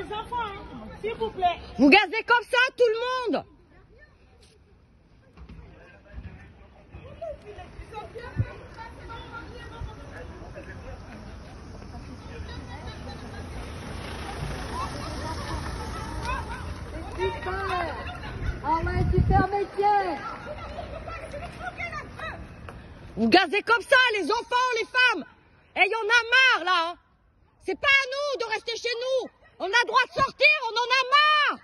les enfants, hein. S'il vous plaît. Vous gazez comme ça, tout le monde. Arrête, tu fais un métier. Vous gazez comme ça, les enfants, les femmes. Et il y en a marre, là. Hein. C'est pas à nous de rester chez nous. On a le droit de sortir, on en a marre.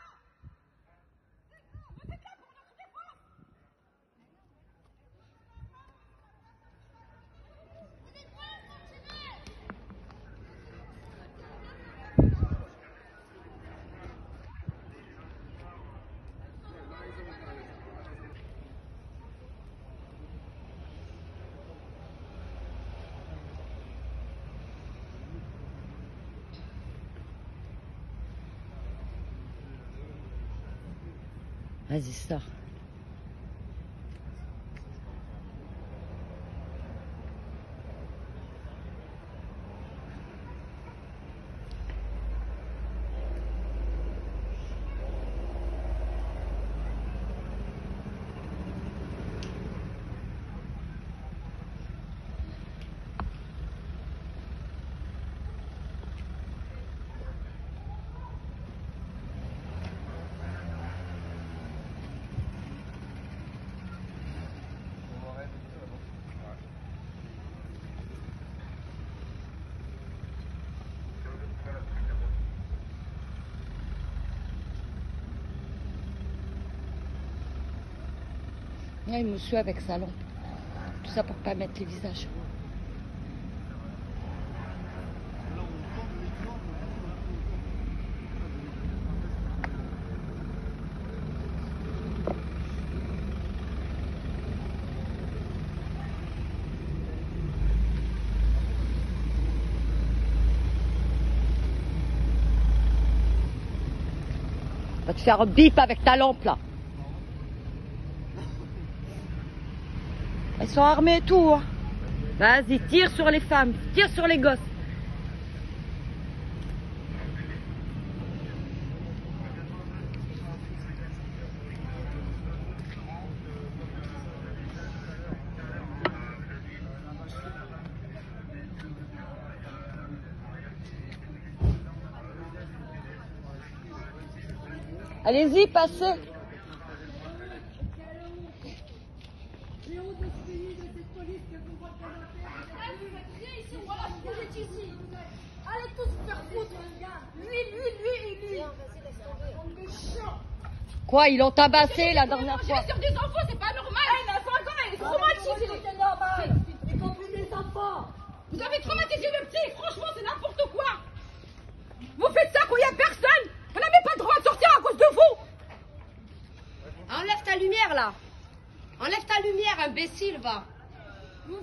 Vas-y, sors. Là, il me suit avec sa lampe. Tout ça pour pas mettre les visages. Va te faire un bip avec ta lampe là. Ils sont armés et tout. Hein. Vas-y, tire sur les femmes, tire sur les gosses. Allez-y, passez. Allez tous vous faire foutre. Lui. Quoi, ils l'ont tabassé la dernière fois. Sur des enfants, c'est pas normal. Il a 5 ans, il est traumatisé. C'est normal. Y compris des enfants. Vous avez traumatisé le petit, franchement, c'est n'importe quoi. Vous faites ça quand il n'y a personne. Vous n'avez pas le droit de sortir à cause de vous. Enlève ta lumière là. Enlève ta lumière, imbécile, va.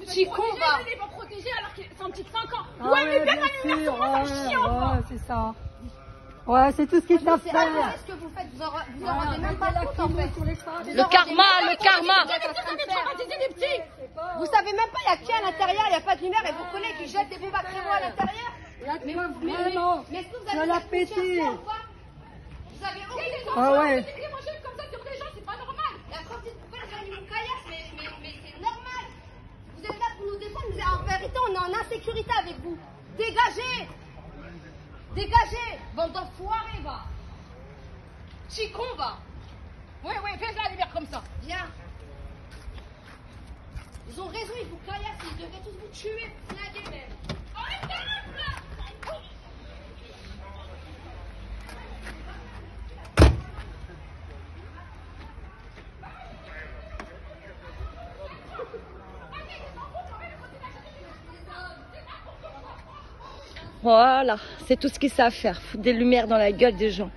Petit con, va. Il est pas protégé alors qu'il est un petit 5 ans. Ah Ouais, mais bien bien la lumière sûr, sur moi, ça chie enfin. ouais, c'est ça. Ouais, c'est tout ce qu'ils savent C'est faire. ce que vous faites, vous en rendez même pas compte en fait. Le Le karma, le karma. Des petits. Vous savez même pas, il y a qui à l'intérieur, il n'y a pas de lumière et vous connaissez qu'ils jettent des bébés lacrymaux à l'intérieur. Vraiment, Mais est-ce que vous tu as avez l'appétit. Vous avez aucune Ah ouais. Des manger comme ça sur les gens, c'est pas normal. La sortie de pourquoi les animaux caillassent, mais c'est normal. Vous êtes là pour nous défendre, mais en vérité, on est en insécurité avec vous. Dégagez. Dégagez. Bande d'enfoirés, va. Chicon, va. Ouais, fais la lumière comme ça. Viens. Ils ont raison, ils vous caillassent, ils devraient tous vous tuer, flinguer même. Voilà, c'est tout ce qu'ils savent faire, foutre des lumières dans la gueule des gens.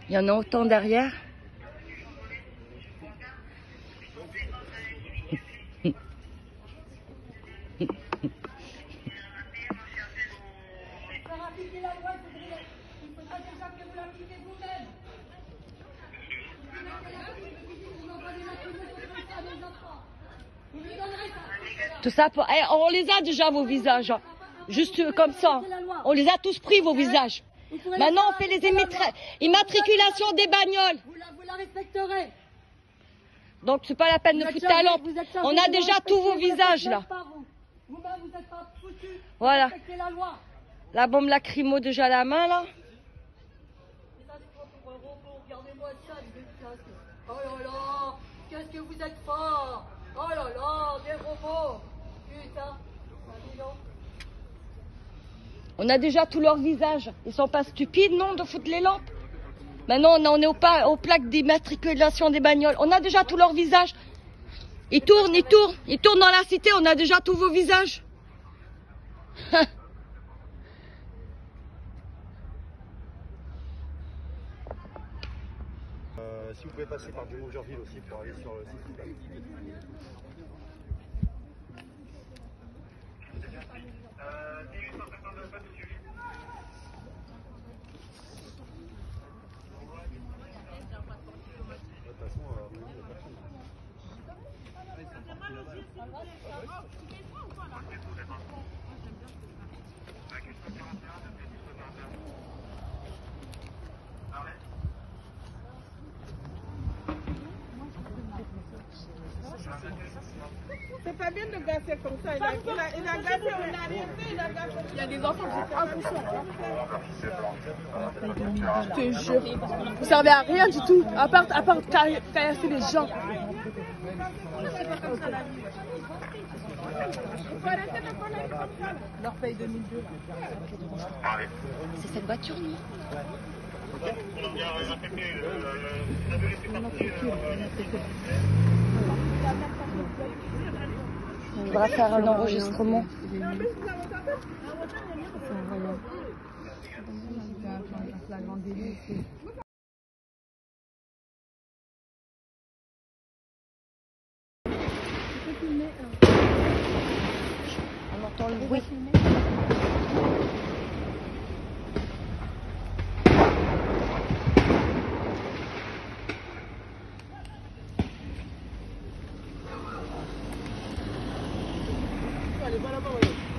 Il y en a autant derrière. Tout ça, on les a déjà vos visages, hein. Juste comme ça. On les a tous pris vos visages. Maintenant on fait les immatriculations des bagnoles. Vous la respecterez. Donc c'est pas la peine de foutre ta lampe. On a déjà tous vos visages là. Vous-même vous n'êtes pas foutus. Voilà. Respectez la loi. La bombe lacrymo déjà à la main là. Regardez-moi ça, oh là là, qu'est-ce que vous êtes fort. Oh là là, des robots. Putain, on a déjà tous leurs visages. Ils sont pas stupides, non, de foutre les lampes. Maintenant, on est aux plaques d'immatriculation des bagnoles. On a déjà tous leurs visages. Ils tournent dans la cité. On a déjà tous vos visages. Si vous pouvez passer par Dumont-Urville aussi pour aller sur le site. C'est pas bien de gasser comme ça. Il a gassé, on n'a rien fait, il a gassé. Il y a des enfants qui font attention. Je te jure. Vous servez à rien du tout, à part caillasser les gens. C'est pas comme ça la vie. Il faut arrêter de connaître comme ça. Leur paye 2002. C'est cette voiture, non? On va faire un enregistrement. On entend le bruit.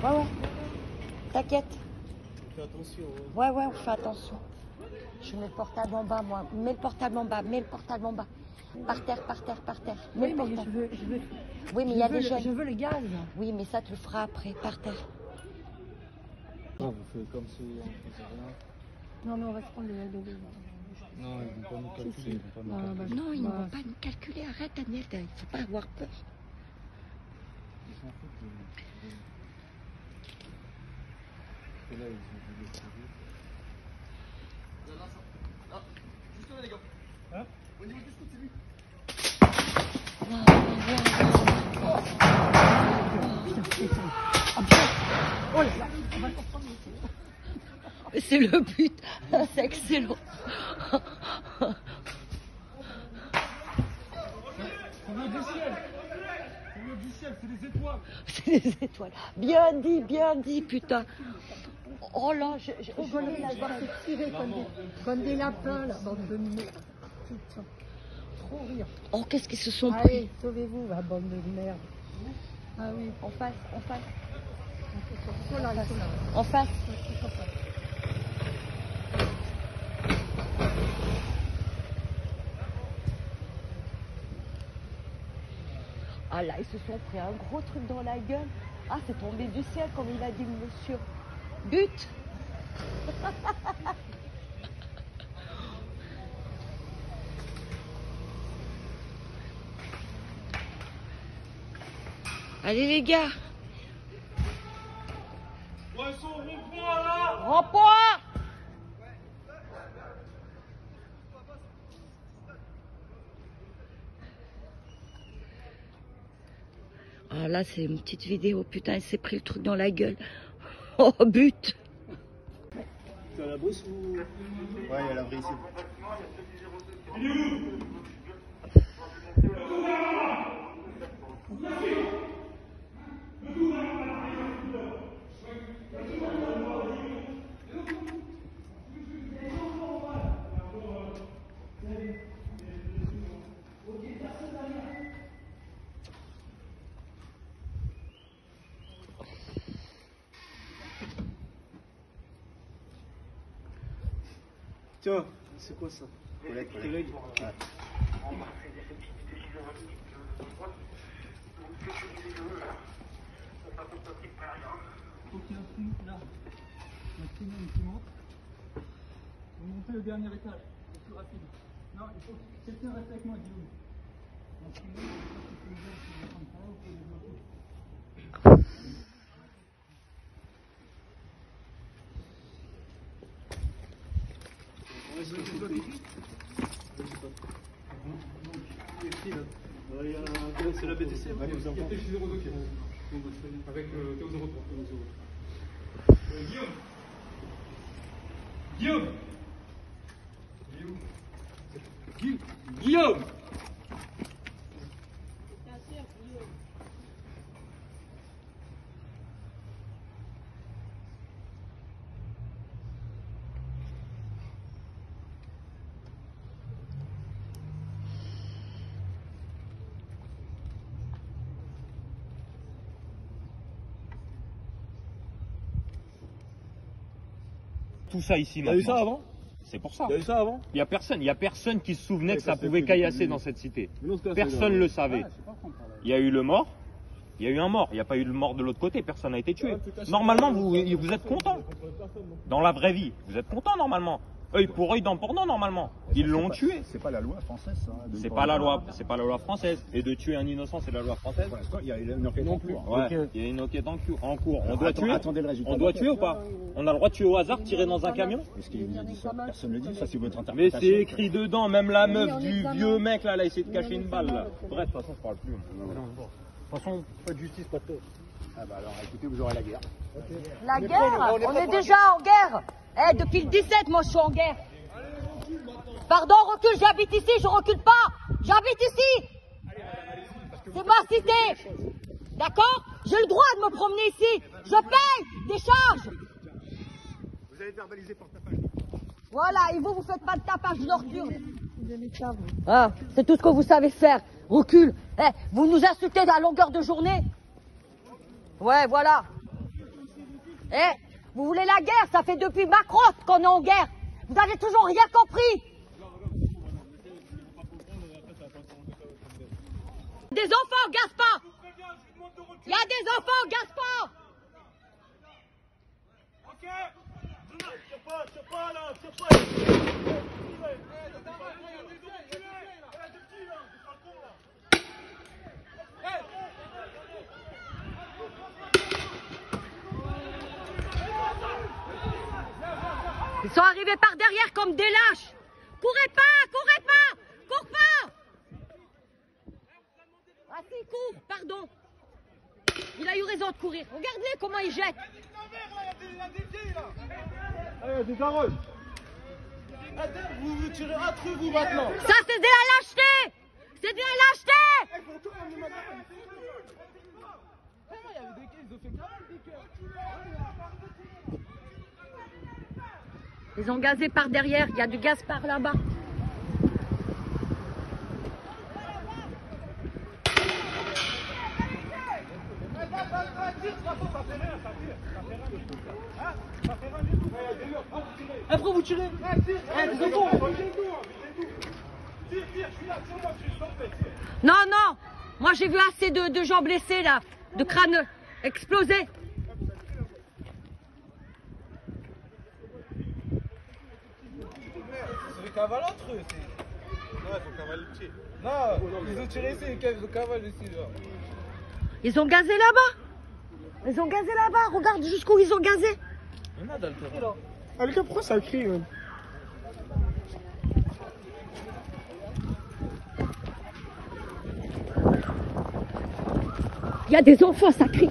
Ouais. T'inquiète. Fais attention. Ouais, on fait attention. Je mets le portable en bas, moi. Mets le portable en bas. Par terre. Mets le portable. je veux. Oui, mais il y a des jeunes. Je veux le gaz. Oui, mais ça, tu le feras après, par terre. Vous faites comme si on faisait rien. Non, mais on va se prendre les bébés. Non, ils vont pas nous calculer. Non, ils ne vont pas nous calculer. Arrête, Daniel. Il ne faut pas avoir peur. Ils s'en foutent. Et là, ils ont vu le produit. Juste là, les gars. Hein? Au niveau du scout, c'est lui. C'est le but. C'est excellent. Ça vient du ciel. C'est des étoiles. C'est des étoiles. Bien dit, putain. Oh là, je Rigolez là, voir se tirer comme des lapins, là, bande de merde. Putain, trop rire. Oh, qu'est-ce qu'ils se sont pris. Allez, sauvez-vous, la bande de merde. Ah oui, En face. ils sont là. En face. Ah là, ils se sont pris un gros truc dans la gueule. Ah, c'est tombé du ciel, comme il a dit le monsieur. But. Allez les gars. Poisson, rond-point là. Rends-point. Ah là, c'est une petite vidéo. Putain, il s'est pris le truc dans la gueule. Oh, but. Tu as la brousse ou... Ouais, il y a la vraie ici. Tiens, c'est quoi ça? Collègue. Collègue. Ouais. Faut qu'il y ait un film là. Un film qui monte. Vous montez le dernier étage. C'est plus rapide. Non, il faut que quelqu'un reste avec moi, Guillaume. Un film, je sais pas si c'est le genre qui va comme ça ou faut le bloquer. C'est la BTC. Il y a T0 qui est avec Théo 03. Guillaume. Guillaume. Tout ça ici Il y a eu ça avant? C'est pour ça. Il y a eu ça avant? Il y a personne qui se souvenait que ça pouvait caillasser dans cette cité. Personne ne le savait. Il y a eu le mort. Il y a eu un mort. Il n'y a pas eu le mort de l'autre côté. Personne n'a été tué. Normalement, vous êtes content. Dans la vraie vie, vous êtes content normalement. Œil pour œil, dent pour dent normalement. Ils l'ont tué. C'est pas la loi française, ça. C'est pas la loi française. Et de tuer un innocent, c'est la loi française. Pour l'instant, il y a une enquête en cours. Ouais, il y a une enquête en cours. On doit tuer. Attendez le résultat. On doit tuer ou pas? On a le droit de tuer au hasard, tirer dans un camion? Est-ce qu'il nous a dit ça? Personne ne le dit, ça c'est votre Mais interprétation. c'est écrit dedans, même la meuf du vieux mec là, elle a essayé de cacher une balle là. Bref, de toute façon, je parle plus. De toute façon, pas de justice, pas de tort. Ah bah alors écoutez, vous aurez la guerre. La guerre? On est déjà en guerre. Eh, depuis le 17, moi je suis en guerre. Pardon, recule, j'habite ici, je recule pas. J'habite ici. C'est ma cité. D'accord? J'ai le droit de me promener ici. Je paye des charges. Vous allez être verbalisé par tapage. Voilà, et vous faites pas de tapage nocturne. Ah, c'est tout ce que vous savez faire. Recule. Eh, vous nous insultez à longueur de journée. Ouais, voilà. Eh, vous voulez la guerre? Ça fait depuis Macron qu'on est en guerre. Vous avez toujours rien compris. Des enfants, Gaspard. Il y a des enfants, Gaspard. Ils sont arrivés par derrière comme des lâches. Courez pas, cours pas. Ah si, cours, pardon. Il a eu raison de courir. Regardez comment il jette. Allez, des arroges. Vous tirez entre vous maintenant. Ça, c'est de la lâcheté. C'est de la lâcheté. Ils ont gazé par derrière. Il y a du gaz par là-bas. Après vous tirez. Non, non. Moi, j'ai vu assez de gens blessés, là. De crânes explosés. C'est les cavales entre eux. Non, il faut cavaler le pied. Non, ils ont tiré ici, ils ont cavalé ici. Là. Ils ont gazé là-bas. Ils ont gazé là-bas. Regarde jusqu'où ils ont gazé. Il y en a dans le terrain. Ah, les gars, pourquoi ça crie, man? Il y a des enfants, ça crie.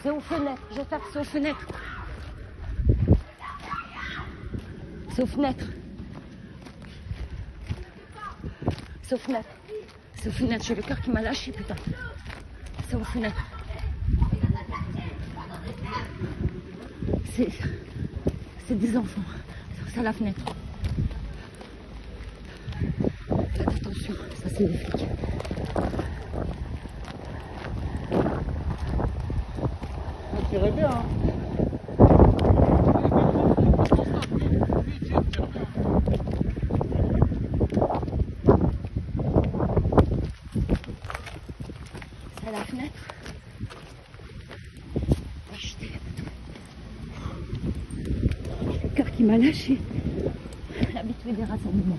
C'est aux fenêtres. J'espère que c'est aux fenêtres. C'est aux fenêtres. C'est aux fenêtres. C'est aux fenêtres. J'ai le cœur qui m'a lâché, putain. C'est aux fenêtres. C'est des enfants. C'est à la fenêtre. Faites attention. Ça, c'est les flics. suffirait bien. Hein. C'est à la fenêtre. Acheter. Le cœur qui m'a lâché. L'habitué des rassemblements.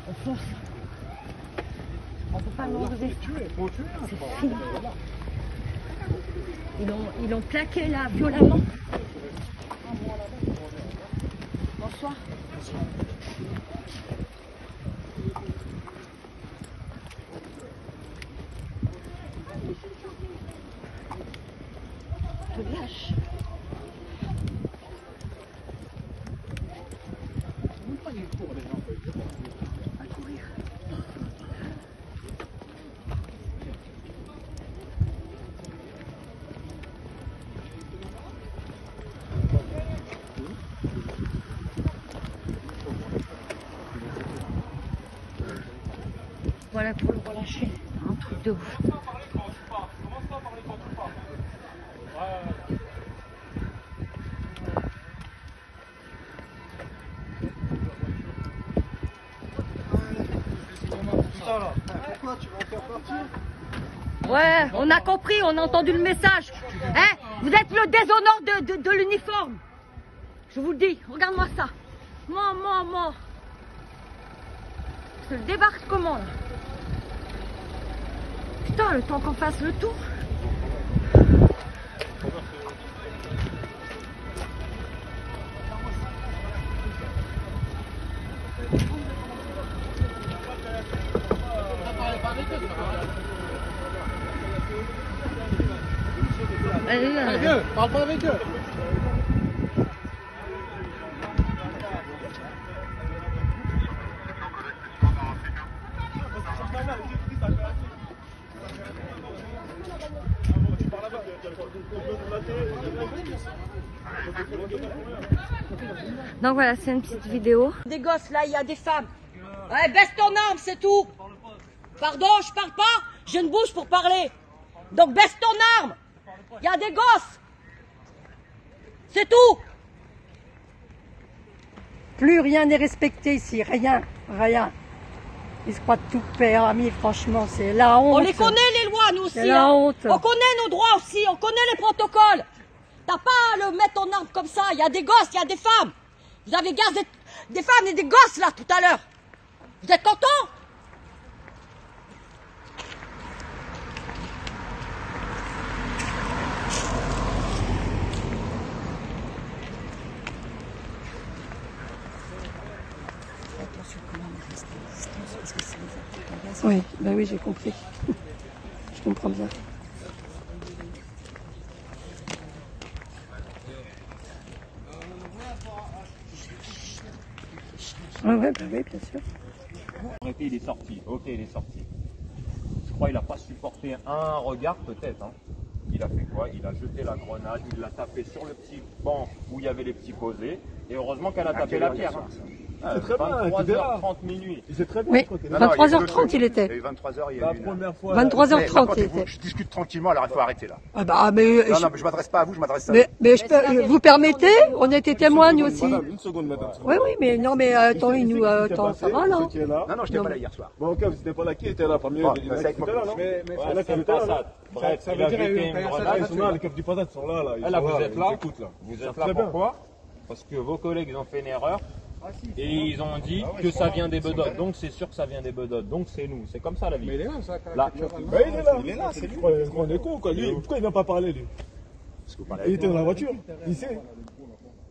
On force. On peut pas l'enlever. C'est fini. Ils l'ont plaqué là, violemment. Bonsoir. Je te lâche. Voilà pour le relâcher, un truc de ouf. Ouais, on a compris, on a entendu le message. Hein, vous êtes le déshonneur de l'uniforme. Je vous le dis, regarde-moi ça. Moi. Je le débarque comment là? Putain, le temps qu'on fasse le tour. Allez, parle pas avec eux. Donc voilà, c'est une petite vidéo. Des gosses là, il y a des femmes. Ouais, baisse ton arme, c'est tout. Pardon, je parle pas. J'ai une bouche pour parler. Donc baisse ton arme. Il y a des gosses. C'est tout. Plus rien n'est respecté ici, rien. Ils se croient tout permis, franchement, c'est la honte. On les connaît les lois, nous aussi. C'est la honte. On connaît nos droits aussi, on connaît les protocoles. T'as pas à le mettre ton arme comme ça. Il y a des gosses, il y a des femmes. Vous avez gazé des femmes et des gosses là tout à l'heure. Vous êtes contents? Oui, ben oui, j'ai compris. Je comprends bien. Ouais, ben oui, bien sûr. Arrêtez, il est sorti. Ok, il est sorti. Je crois qu'il n'a pas supporté un regard peut-être. Hein. Il a fait quoi? Il a jeté la grenade, il l'a tapé sur le petit banc où il y avait les petits posés. Et heureusement qu'elle a tapé la pierre. Hein. C'est très bien, 23h30 minuit. C'est très bien. Oui, 23h30 il était. Il y a eu 23h, il y a eu première fois. 23h30 il était. Je discute tranquillement, alors il faut arrêter là. Ah bah, mais, Non, mais je m'adresse pas à vous, je m'adresse à mais je peux, vous permettez? On était témoins nous aussi. Madame, une seconde, madame. Oui, mais non, mais attends, il nous, attends, ça va là? Non, je n'étais pas là hier soir. Bon, ok, vous n'étiez pas là, qui était là? Premier, il y en a qui étaient là, non? Mais c'est une passade. Bref, ça il veut a dire jeté qu'il y a eu une un grenade. ils sont là, les keufs du passage sont là. Là, vous êtes là. Vous Vous êtes là pourquoi? Parce que vos collègues ils ont fait une erreur. Et ils ont dit que ça vient des bedottes, donc c'est sûr que ça vient des bedottes, donc c'est nous, c'est comme ça la vie. Mais il est là, ça, là. Il est là, c'est lui. On est con, quoi. Lui, pourquoi il vient pas parler, lui? Il était dans la voiture, il sait.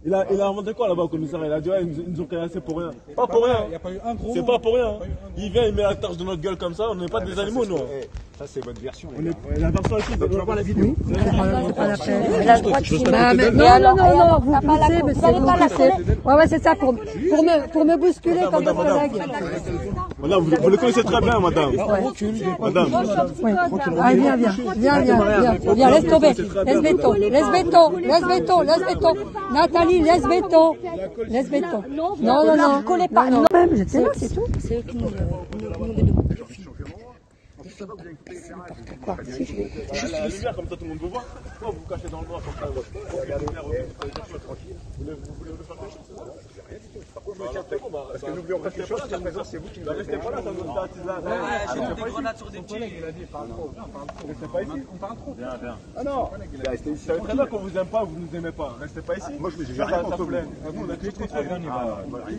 Il a inventé quoi là-bas au commissariat? Il a dit, ouais, ils nous ont caillassé pour rien. Pas pour rien. C'est pas pour rien. Il vient, il met la torche de notre gueule comme ça, on n'est pas des animaux, nous. Ça, c'est votre version. La version ici, c'est pas la vidéo. C'est pas la peine. Elle a le droit de filmer. Non, vous poussez, mais c'est vous poussez. Ouais, c'est ça, pour me bousculer comme votre collègue. Madame, vous le connaissez très bien, madame. Madame. Oui. Allez, viens, laisse tomber. Laisse béton. Nathalie, laisse béton. Non. Collez pas. Même, j'étais là, c'est tout. C'est eux qui nous C'est n'importe quoi. Si je vais... La lumière, comme ça tout le monde vous voit. Pourquoi vous vous cachez dans le noir comme ça? Regardez la lumière, vous tranquille. Vous voulez faire quelque chose? Parce que nous voulions faire quelque chose, présent, c'est vous qui nous restez pas là, ça nous assise là. C'est des grenades sur des petits. Il a dit, parle trop. Restez pas ici. On parle trop. Viens. Ah non, vous savez très bien qu'on vous aime pas, vous nous aimez pas. Restez pas ici. Moi, je j'ai rien contre vous. Nous, on a tout contre vous. Moi, je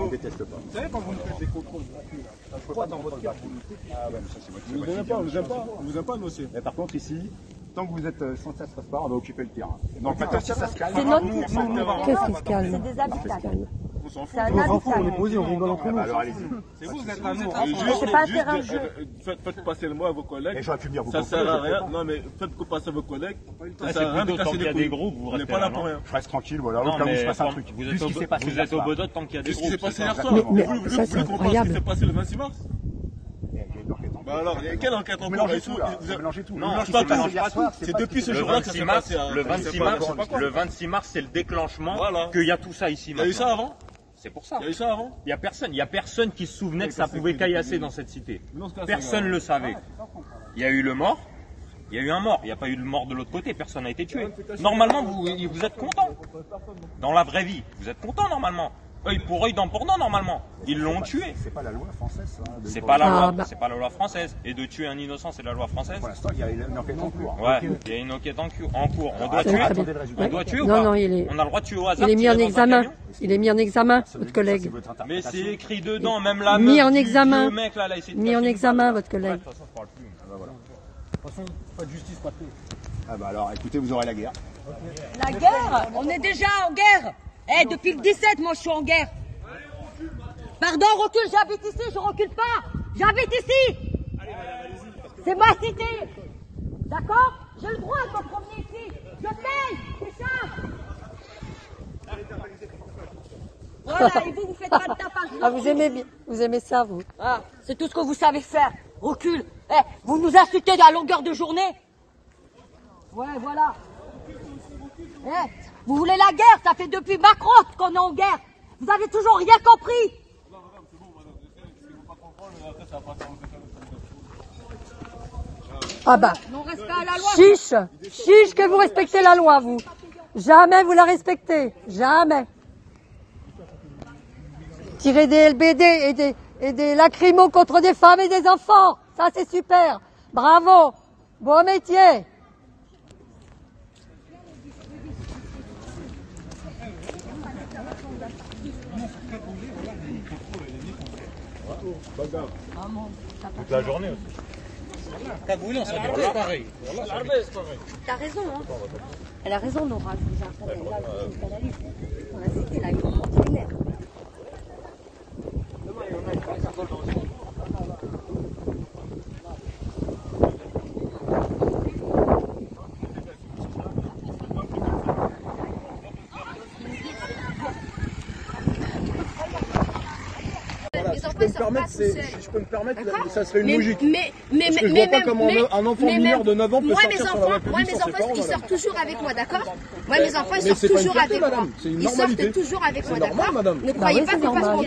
ne déteste pas. Vous savez, quand vous nous faites des contrôles, quoi dans votre cœur? Vous nous aimez pas, on vous aime pas. On vous aime pas, nous aussi. Mais par contre, ici, tant que vous êtes sans ça se passe pas, on va occuper le terrain. Donc maintenant, si ça se calme, C'est notre... Qu'est-ce qui se calme? C'est des habitants. On s'en fout. C'est un habitat. On est posé, on rigole entre nous. alors allez-y. C'est vous êtes à nous. C'est pas un terrain de jeu. Faites passer le mot à vos collègues. Et j'aurais pu venir vous Ça contrôler, sert à je rien. peux pas. Non, mais faites passer à vos collègues. Ça C'est sert à rien de plutôt tant casser qu'il y a les des couilles. groupes, vous On n'est restez pas là là, pour non? rien. Je reste tranquille, voilà, au Non, cas où il se mais passe un truc. vous Vu ce qui s'est passé êtes hier au soir. Bodot tant qu'il y a des Qu'est-ce qui s'est groupes. passé c'est hier ça. soir? Mais Vous voulez ça, c'est qu'on parle de ce qui incroyable. s'est passé le 26 mars? Il y a une enquête en cours. Bah alors, il y a quelle enquête en Vous cours? mélangez tout là, vous mélangez tout. Non, Mélange c'est pas pas tout. tout. Hier soir, C'est pas depuis ce tout. jour-là que ça s'est passé. Le 26 mars, c'est le déclenchement Voilà. qu'il y a tout ça ici Il y a eu ça maintenant. avant? C'est pour ça. Il y a eu ça avant? Il y a personne qui se souvenait que ça pouvait caillasser dans cette cité. Non, c'est pas ça, Personne gars. le savait. Il y a eu le mort. Il y a eu un mort. Il n'y a pas eu le mort de l'autre côté. Personne n'a été tué. Normalement, vous êtes content. Dans la vraie vie, vous êtes content normalement. Œil pour œil, dent pour dent normalement. Ils l'ont tué. C'est pas la loi française, ça. C'est pas la Ah, loi. bah. C'est pas la loi française. Et de tuer un innocent, c'est la loi française. Pour l'instant, il y a une enquête en cours. Ouais. Il y a une enquête en cours. On doit Ah, tuer. très bien. On doit tuer ou Non, pas? non, il est... On a le droit de tuer au hasard. Il est mis tirer en dans un examen. camion. Il est mis en examen, Ça veut votre dire que ça, collègue. c'est votre Mais interprétation. c'est écrit dedans, même la Mis meuf en du examen. vieux mec, là, elle a essayé de Mis en casser une examen, balle. votre collègue. Ouais, de toute façon, je parle plus. Ah, bah, voilà. De toute façon, pas de justice, pas de paix. Ah bah alors, écoutez, vous aurez la guerre. La guerre? On est déjà en guerre. Eh, depuis le 17, moi, je suis en guerre. Pardon, recule, j'habite ici, je recule pas. J'habite ici. C'est ma cité. D'accord? J'ai le droit de me promener ici. Je paye, c'est ça. Voilà, et vous faites pas de tapage. Ah, vous aimez bien, vous aimez ça, vous? Ah, c'est tout ce que vous savez faire. Recule. Eh, vous nous insultez à longueur de journée. Ouais, voilà. Eh, vous voulez la guerre? Ça fait depuis Macron qu'on est en guerre. Vous avez toujours rien compris. Ah bah, On reste pas à la loi. chiche, chiche que vous respectez la loi, vous. Jamais vous la respectez, jamais. Tirer des LBD et des lacrymos contre des femmes et des enfants, ça c'est super. Bravo, bon métier. Toute la journée aussi. Cagoulé, ça dure pas pareil. T'as raison, hein. Elle a raison, Nora. On a cité là, ils vont continuer. Les enfants, ils sortent pas tout seuls. Je peux me permettre, D'accord? ça serait une Mais- logique. Mais Parce que je vois pas comment un enfant mais mineur même- de 9 ans peut moi, sortir mes sur la voie enfants, publique moi, mes sans ses enfants, parents, ils madame. sortent toujours avec moi, d'accord? Moi, mes enfants, ils Mais sortent c'est pas une toujours fierté, avec moi. madame, c'est une Ils sortent normalité. toujours avec moi, C'est normal, d'accord? madame. Ne croyez oui, pas c'est que parce qu'on normal.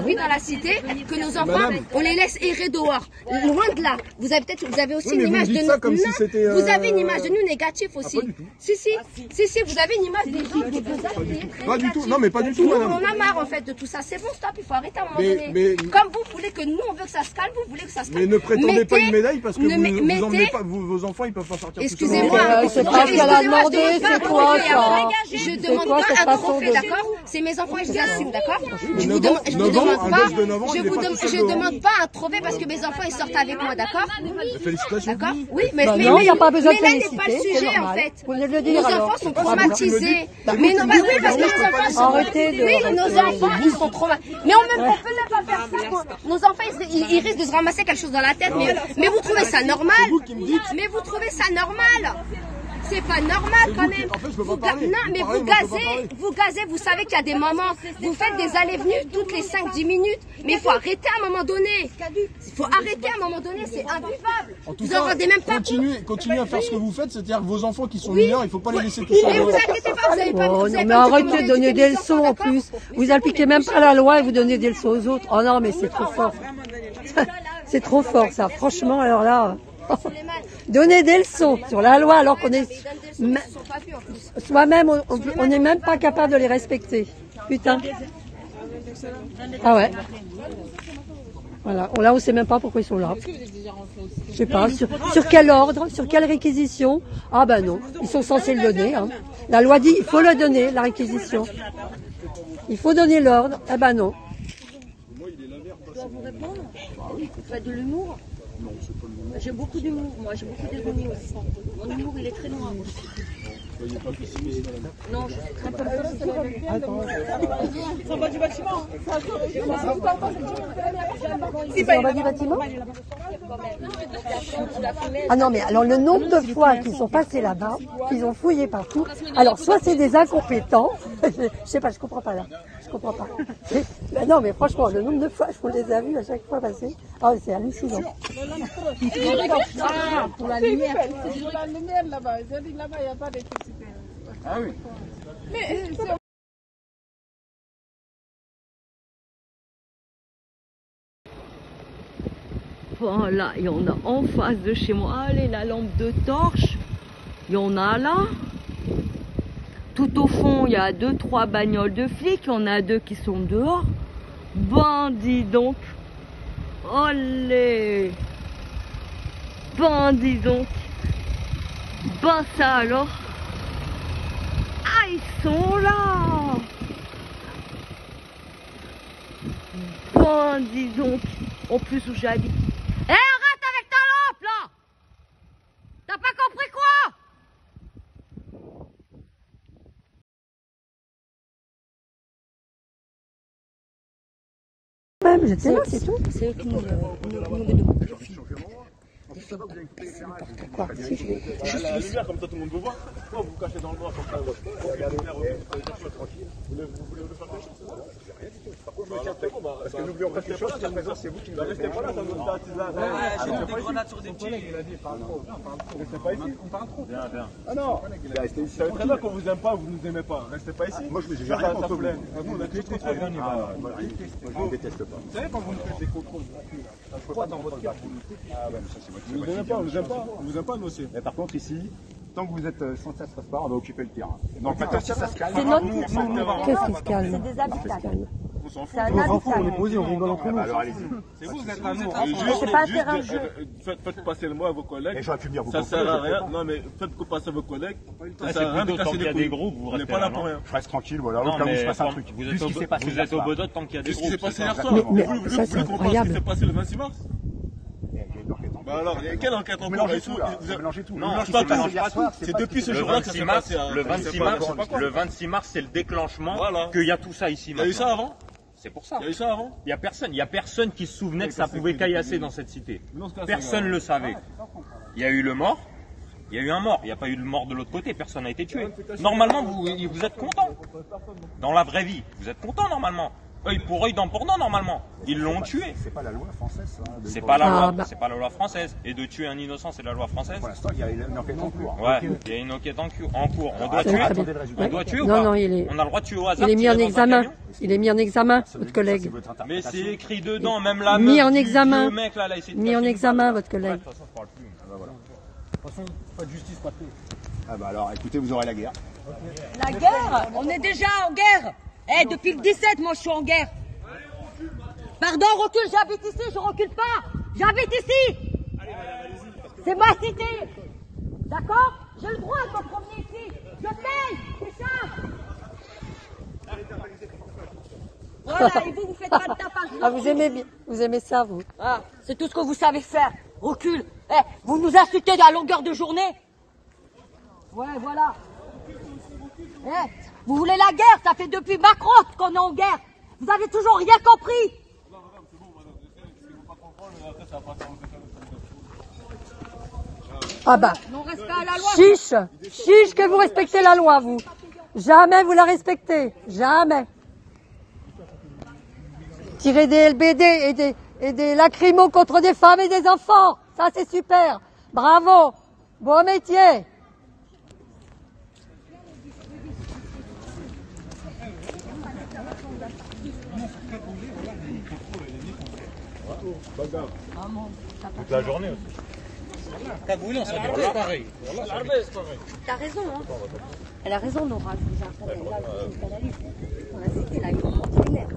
vit dans la cité, que nos enfants, Madame. on les laisse errer dehors. Loin de là. Vous avez aussi Oui, mais une vous image me dites de ça nous. comme si Non, c'était, vous avez une image de nous négative aussi. pas du tout. Si, vous avez une image des gens de deux hommes qui est très Pas du tout. négative. Non, mais pas du tout, Nous, madame. on en a marre en fait de tout ça. C'est bon, stop, il faut arrêter à un moment Mais- donné. mais- Comme vous voulez que nous, on veut que ça se calme, vous voulez que ça se calme. Mais ne prétendez pas Mettez- une médaille parce que ne vous mettez- emmenez pas, vos enfants ils peuvent pas sortir tout seuls. Excusez-moi, c'est pas ce qu'elle a demandé, c'est quoi ça? Je C'est demande quoi pas cette un façon trophée, de- d'accord? C'est mes enfants et je les assume, d'accord? Je vous 9 ans, demande un pas, gosse de 9 ans, il est pas tout seul je dehors. demande pas un trophée parce que mes enfants ils sortent avec moi, d'accord? Félicitations. D'accord? Oui, mais Bah non, il n'y a pas besoin de là n'est pas le féliciter, c'est sujet en normal. fait. Vous venez de le Nos dire alors. enfants sont C'est pas ce que tu me traumatisés. dis. Bah, Mais non, bah oui, parce que je nos peux pas enfants sont Arrêtez de- oui, nos enfants ils sont traumatisés. Mais on peut même pas faire ça. Quoi. Nos enfants ils risquent de se ramasser quelque chose dans la tête. Mais vous trouvez ça normal? Mais vous trouvez ça normal? C'est pas normal quand même. En fait, je peux pas parler. Non, mais Pareil, vous moi, je peux pas gazez, parler. vous gazez, vous savez qu'il y a des moments, vous faites des allées-venues toutes les 5-10 minutes, mais il faut arrêter à un moment donné. Il faut arrêter à un moment donné, c'est invivable. En tout Vous en cas, rendez même pas compte. continuez à faire ce que vous faites, c'est-à-dire que vos enfants qui sont mineurs, il faut pas les laisser tout seuls Mais vous dehors. inquiétez pas, vous avez pas Oh vous non, avez mais pas arrêtez comment de donner éduquer des les leçons enfants, en d'accord? plus. Vous appliquez même pas la loi et vous donnez des leçons aux autres. Oh non, mais c'est trop fort. C'est trop fort ça, franchement, alors là, donner des leçons sur la loi alors qu'on est soi-même, on n'est même pas capable de les respecter. Putain. Ah ouais. Voilà, là on sait même pas pourquoi ils sont là. Je sais pas, sur quel ordre, sur quelle réquisition. Ah ben non, ils sont censés le donner. Hein. La loi dit il faut le donner, la réquisition. Il faut donner l'ordre. Ah ben non. Je dois vous répondre. Vous faites de l'humour? J'ai beaucoup d'humour, moi, j'ai beaucoup d'ironie aussi. Mon humour, il est très noir aussi. Non, je suis très peu. C'est en bas du bâtiment. C'est en bas du bâtiment? Ah non, mais alors le nombre de fois qu'ils sont passés là-bas, qu'ils ont fouillé partout, alors soit c'est des incompétents, je sais pas, je comprends pas là, je comprends pas. Mais non, mais franchement, le nombre de fois, je les ai vus à chaque fois passer, ah, c'est hallucinant. Pour la lumière. C'est pour la lumière là-bas. Je dis là-bas, il n'y a pas d'électricité. Ah oui. Mais Voilà, il y en a en face de chez moi. Allez, la lampe de torche. Il y en a là. Tout au fond, il y a 2-3 bagnoles de flics. Il y en a 2 qui sont dehors. Bandits donc. Allez. Bandits donc. Ben ça alors. Ah, ils sont là. Bandits donc. En plus où j'habite. Hé, arrête avec ta lampe là. T'as pas compris quoi? Même, j'étais là, c'est tout. C'est eux qui nous Quoi, si je vais... Juste la lumière, comme ça tout le monde peut voir. Pourquoi vous vous cachez dans le noir comme ça? Vous voulez le faire quelque chose? Parce que n'oublions pas quelque chose, jusqu'à présent, c'est vous qui nous avez fait. Restez pas là, ça nous attise là. J'ai des grenades sur des petits. Il a dit, parle trop. Restez pas ici. On parle trop. Ah non, Restez ici. ça veut très bien qu'on vous aime pas, vous nous aimez pas. Restez pas ici. Moi, je me dis rien contre vous. Nous, on a que contre vous. Moi, je ne déteste pas. Vous savez, quand vous nous faites des contrôles, quoi dans votre cœur? Ah ouais, mais ça, c'est Vous nous aimez pas, on nous aime pas. On vous aime pas, nous aussi. Mais par contre, ici, tant que vous êtes sans ça se passe pas, on va occuper le terrain. Donc maintenant, si ça se calme, C'est notre... Qu'est-ce qui se calme? C'est des habitants. On s'en fout. C'est un habitat. On est posé, on rigole entre nous. alors allez-y. C'est vous, vous êtes un nous. C'est pas un terrain de jeu. Faites passer le mot à vos collègues. Et j'aurais pu venir vous Ça contrôler, sert à je fais rien. pas. Non, mais faites passer à vos collègues. Ça C'est sert à rien de plutôt tant casser qu'il y a des des couilles. groupes, vous On n'est restez pas là là, pour non? rien. Je reste tranquille, voilà, au Non, cas où il se mais passe un quand truc. vous Vu ce qui s'est passé, êtes ça se au passe. Bodot tant qu'il y a des Qu'est-ce qui s'est groupes. passé hier soir? Mais Vous voulez ça, c'est qu'on parle de ce qui incroyable. s'est passé le 26 mars? Il y a une enquête en cours. Bah alors, il y a quelle enquête en Vous cours? mélangez tout, là. Vous mélangez tout. Non, Le mélange pas qui s'est tout. passé hier soir, C'est pas depuis ce Le jour-là que ça 26 s'est mars, passé. le 26 mars, le 26 mars, c'est le déclenchement Voilà. qu'il y a tout ça ici Il y a eu ça maintenant. avant? C'est pour ça. Il y a eu ça avant? Il y a personne qui se souvenait que ça pouvait caillasser dans cette cité. Non, c'est Personne ne le savait. Il y a eu le mort. Il y a eu un mort. Il n'y a pas eu de mort de l'autre côté. Personne n'a été tué. Normalement, vous êtes content. Dans la vraie vie, vous êtes content normalement. Œil pour œil, dent pour dent normalement. Ils l'ont tué. C'est pas la loi française, ça. C'est pas la Ah, loi. bah. C'est pas la loi française. Et de tuer un innocent, c'est la loi française. Pour l'instant, il y a une enquête en cours. Ouais. Il y a une enquête en cours. On doit C'est tuer. très bien. On doit tuer ou Non, pas? non, il est... On a le droit de tuer au hasard. Il est mis tirer en dans un examen. camion. Il est mis en examen, votre collègue. Mais c'est écrit dedans, même la Mis meuf en du examen. vieux mec, là, elle a essayé de Mis en casser une examen, balle. votre collègue. Ouais, de toute façon, je parle plus. De toute façon, pas de justice, pas de paix. Ah bah alors, écoutez, vous aurez la guerre. La guerre? On est déjà en guerre. Eh, depuis le 17, moi je suis en guerre. Pardon, recule, j'habite ici, je recule pas. J'habite ici. C'est ma cité. D'accord? J'ai le droit de me promener ici. Je paye, c'est ça. Voilà, et vous faites pas de tapage. Ah, vous aimez ça, vous? Ah, c'est tout ce que vous savez faire. Recule. Eh, vous nous insultez à longueur de journée. Ouais, voilà. Eh, vous voulez la guerre? Ça fait depuis Macron qu'on est en guerre. Vous avez toujours rien compris. Ah bah, Non-respect à la loi. chiche que vous respectez la loi, vous. Jamais vous la respectez, jamais. Tirer des LBD et des lacrymos contre des femmes et des enfants, ça c'est super. Bravo, bon métier. Toute la journée aussi. T'as raison, hein. Elle a raison, Nora. On a cité là, il est lunaire.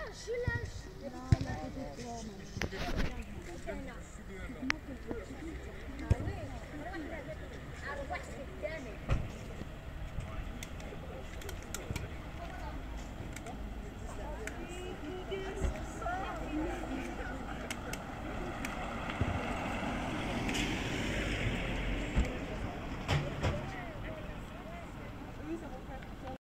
Je suis là.